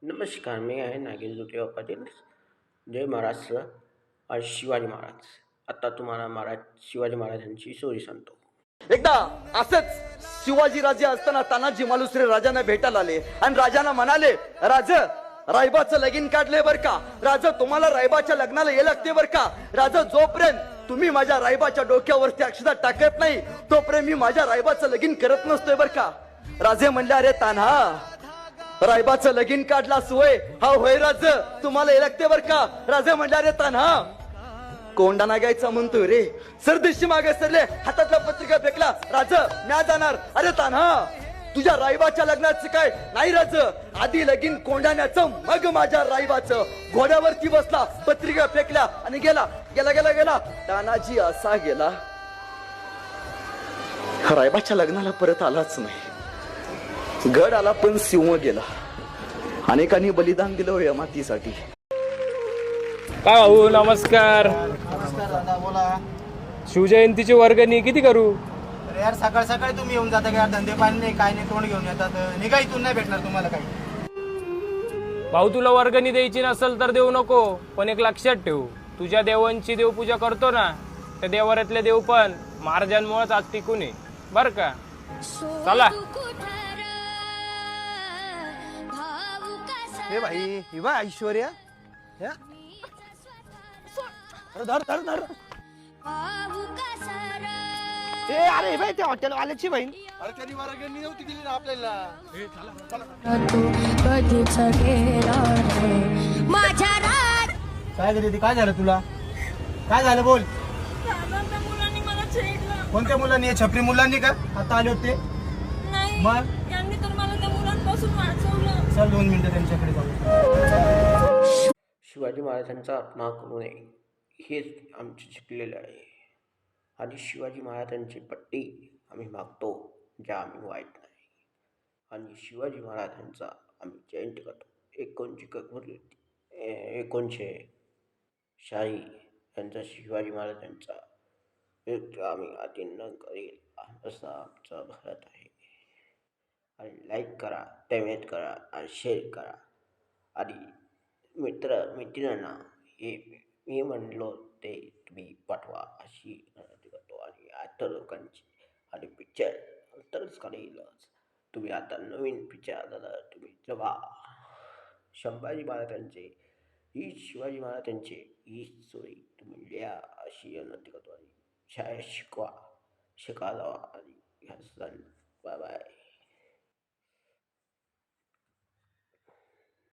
नमस्कार, मी आहे नागेश ज्योतिबा पाटील. जय महाराष्ट्र. आज शिवाजी महाराज. आता तुम्हाला शिवाजी महाराजांची स्टोरी सांगतो. एकदा असंच शिवाजी राजे असताना तानाजी मालुसरे राजांना भेटायला आले आणि राजांना म्हणाले, राज रायबाचं लगीन काढले बर का. राजा तुम्हाला रायबाच्या लग्नाला ये लागते बर का. राजा जोपर्यंत तुम्ही माझ्या रायबाच्या डोक्यावरती अक्षता टाकत नाही तोपर्यंत मी माझ्या रायबाचं लगीन करत नसतोय बर का. राजे म्हणले, अरे तान्हा रायबाचं लगीन काढला सोय हा होय राज तुम्हाला ये लागते बर का. राजे म्हणले, अरे तान्हा कोंडाना घ्यायचा म्हणतोय रे. सरदेशी मागे सरले, हातातला पत्रिका फेकला. राज म्या जाणार. अरे तान्हा तुझ्या रायबाच्या लग्नाचं काय नाही राज, आधी लगीन कोंडाण्याचं मग माझ्या रायबाचं. घोड्यावरती बसला, पत्रिका फेकल्या आणि गेला गेला गेला गेला. तानाजी असा गेला, रायबाच्या लग्नाला परत आलाच नाही. गड आला पण सिंह गेला. अनेकांनी बलिदान दिलं या मातीसाठी. काय भाऊ नमस्कार. बोला. शिवजयंतीची वर्गणी किती करू? अरे यार सकाळ सकाळी तुम्ही येऊन जाता का? धंदे पाणी नाही, काय नाही, तोंड घेऊन येतात. निघा इथून, नाही भेटणार तुम्हाला काही. भाऊ तुला वर्गणी द्यायची नसेल तर देऊ नको, पण एक लक्षात ठेव, तुझ्या देवांची देवपूजा करतो ना त्या देवाऱ्यातले देव पण महाराजांमुळेच आज टिकून आहे बर का. चला. हे भाई ही बा ऐश्वर्या. अरे धर धर धर. अरे भाई त्या हॉटेल वाल्याची बहीण. अरे त्यांनी वर्गणी नव्हती दिली ना आपल्याला. काय करते? काय झालं तुला? काय झालं बोल. कोणत्या मुलांनी? छपरी मुलांनी का आता आले होते? मग चल 2 मिनिटं त्यांच्याकडे जाऊ. शिवाजी महाराजांचा अपमान करू नये हेच आमचे शिकलेलं आहे. आणि शिवाजी महाराजांची पट्टी आम्ही मागतो, ज्या आम्ही वाईट नाही. आणि शिवाजी महाराजांचा आम्ही जयंती करतो. 1900 यांचा शिवाजी महाराजांचा आम्ही आदिन करेल असा आमचा भारत आहे. आणि लाईक करा, कमेंट करा आणि शेअर करा. आणि मित्रांना हे मी म्हणलो ते तुम्ही पाठवा अशी विनंती करतो. आणि आता लोकांची आणि पिक्चर तरच करेलच. तुम्ही आता नवीन पिक्चर झाला तुम्ही जेव्हा शिवाजी महाराजांचे ही स्टोरी तुम्ही लिहा अशी विनंती करतो. आणि शाळेत शिकायला आणि बाय बाय.